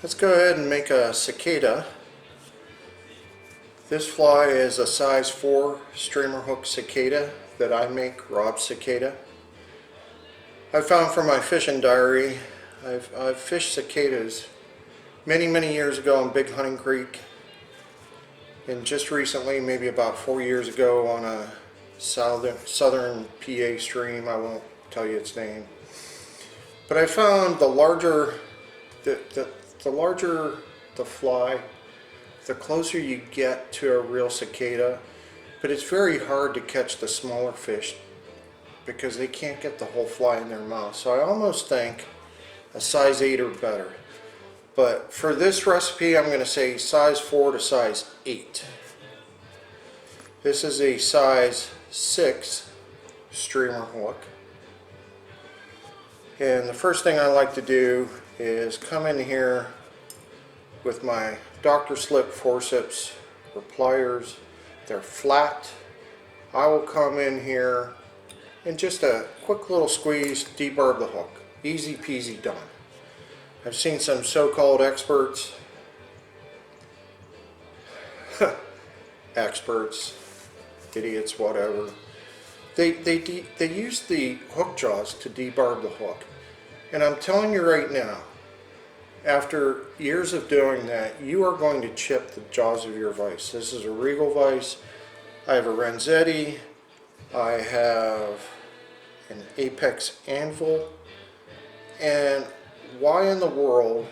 Let's go ahead and make a cicada. This fly is a size 4 streamer hook cicada that I make, Rob Cicada. I found from my fishing diary, I've fished cicadas many years ago in Big Hunting Creek, and just recently, maybe about 4 years ago, on a southern PA stream. I won't tell you its name, but I found the larger the larger the fly, the closer you get to a real cicada. But it's very hard to catch the smaller fish because they can't get the whole fly in their mouth. So I almost think a size 8 or better. But for this recipe, I'm going to say size 4 to size 8. This is a size 6 streamer hook. And the first thing I like to do is come in here with my Dr. Slip forceps or pliers. They're flat. I will come in here and just a quick little squeeze, debarb the hook. Easy peasy done. I've seen some so-called experts, idiots, whatever. They use the hook jaws to debarb the hook. And I'm telling you right now, after years of doing that, you are going to chip the jaws of your vise. This is a Regal vise. I have a Renzetti. I have an Apex anvil. And why in the world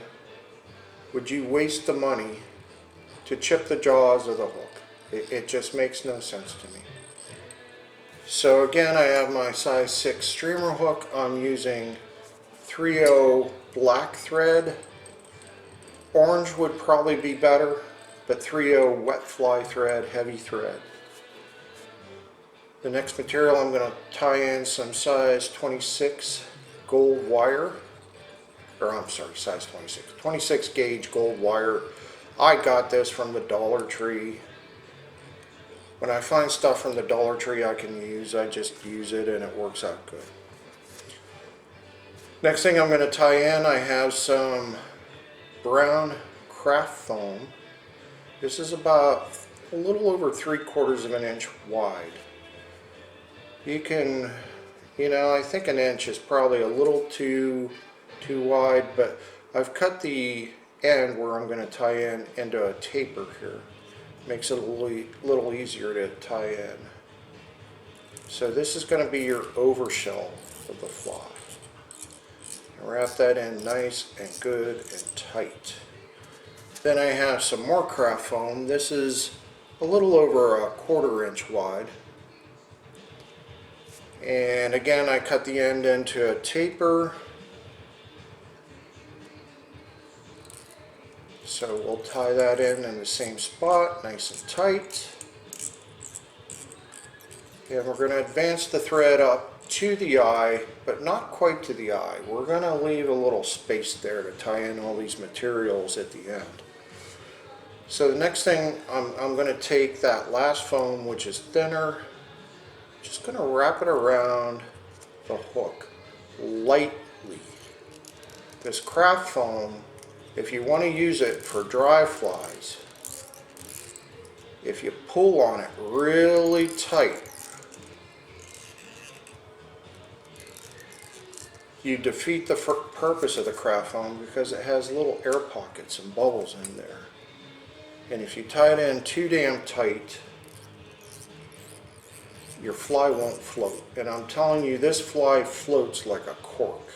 would you waste the money to chip the jaws of the hook? It just makes no sense to me. So again, I have my size 6 streamer hook. I'm using 3/0 black thread. Orange would probably be better, but 3/0 wet fly thread, heavy thread. The next material, I'm going to tie in some size 26 gold wire, or I'm sorry, size 26 gauge gold wire. I got this from the Dollar Tree. When I find stuff from the Dollar Tree I can use, I just use it and it works out good. Next thing I'm going to tie in, I have some brown craft foam. This is about a little over 3/4 of an inch wide. You can, I think an inch is probably a little too wide, but I've cut the end where I'm going to tie in into a taper here. Makes it a little easier to tie in. So this is going to be your overshell of the fly. Wrap that in nice and good and tight. Then I have some more craft foam. This is a little over a 1/4 inch wide. And again, I cut the end into a taper. So we'll tie that in the same spot, nice and tight. And we're going to advance the thread up to the eye, but not quite to the eye. We're going to leave a little space there to tie in all these materials at the end. So the next thing, I'm going to take that last foam, which is thinner, just going to wrap it around the hook lightly. This craft foam, if you want to use it for dry flies, if you pull on it really tight, you defeat the purpose of the craft foam because it has little air pockets and bubbles in there. And if you tie it in too damn tight, your fly won't float. And I'm telling you, this fly floats like a cork.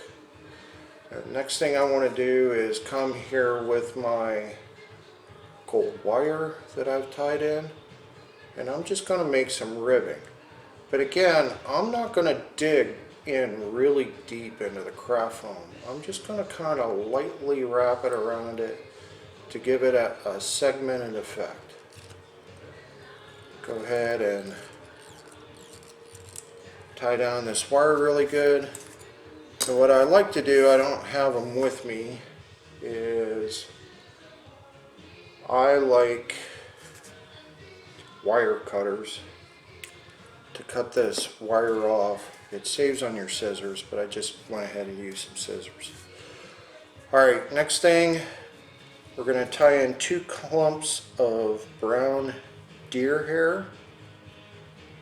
The next thing I want to do is come here with my gold wire that I've tied in, and I'm just going to make some ribbing. But again, I'm not going to dig in really deep into the craft foam. I'm just going to kind of lightly wrap it around it to give it a segmented effect. Go ahead and tie down this wire really good. So what I like to do, I don't have them with me, is I like wire cutters to cut this wire off. It saves on your scissors, but I just went ahead and used some scissors. Alright, next thing, We're going to tie in 2 clumps of brown deer hair.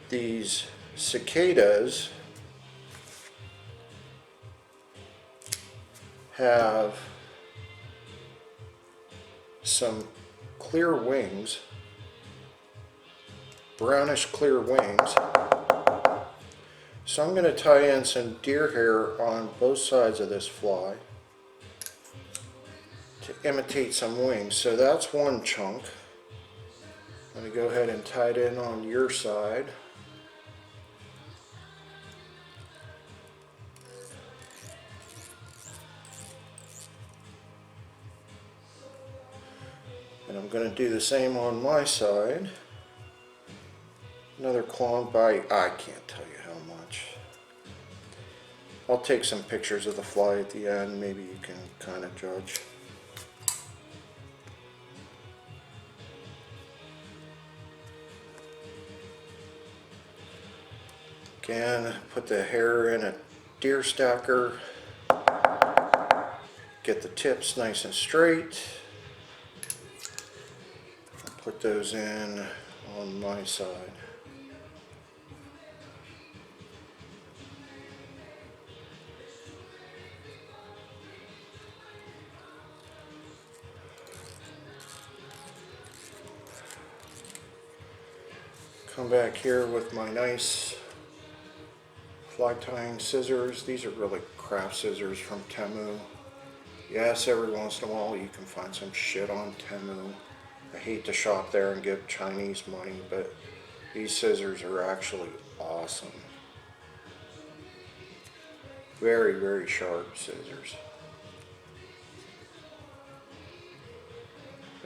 These cicadas have some clear wings, brownish clear wings. So I'm going to tie in some deer hair on both sides of this fly to imitate some wings. So that's one chunk. I'm going to go ahead and tie it in on your side. And I'm going to do the same on my side. Another clump. I can't tell you how much. I'll take some pictures of the fly at the end. Maybe you can kind of judge. Again, put the hair in a deer stacker. Get the tips nice and straight. Put those in on my side. Come back here with my nice fly tying scissors. These are really crap scissors from Temu. Yes, every once in a while you can find some shit on Temu. I hate to shop there and give Chinese money, but these scissors are actually awesome. Very, very sharp scissors.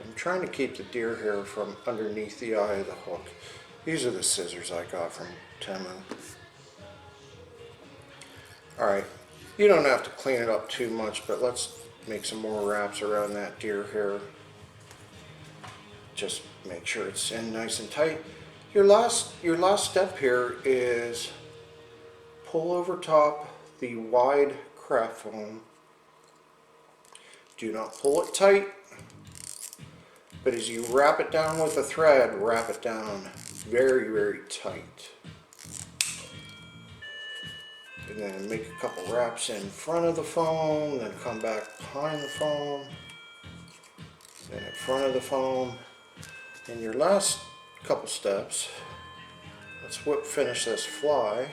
I'm trying to keep the deer hair from underneath the eye of the hook. These are the scissors I got from Temu. Alright, you don't have to clean it up too much, but let's make some more wraps around that deer hair. Just make sure it's in nice and tight. Your last step here is pull over top the wide craft foam. Do not pull it tight, but as you wrap it down with a thread, wrap it down very, very tight. And then make a couple wraps in front of the foam, then come back behind the foam, then in front of the foam. In your last couple steps, let's whip finish this fly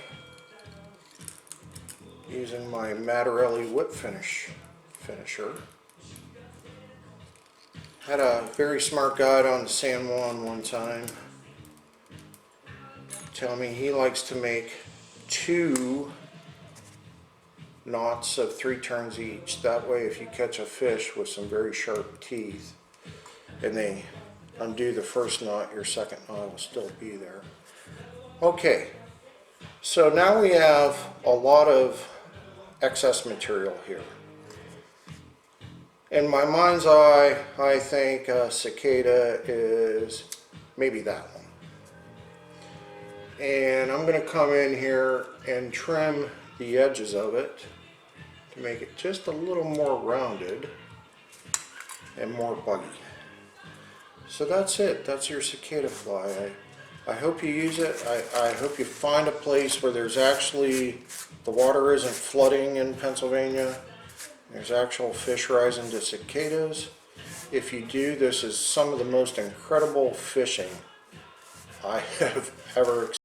using my Mattarelli whip finisher. Had a very smart guy on the San Juan one time tell me he likes to make 2 knots of 3 turns each. That way if you catch a fish with some very sharp teeth and they undo the first knot, your second knot will still be there. Okay, so now we have a lot of excess material here. In my mind's eye, I think cicada is maybe that one. And I'm going to come in here and trim the edges of it to make it just a little more rounded and more buggy. So that's it. That's your cicada fly. I hope you use it. I hope you find a place where there's actually, the water isn't flooding in Pennsylvania. There's actual fish rising to cicadas. If you do, this is some of the most incredible fishing I have ever experienced.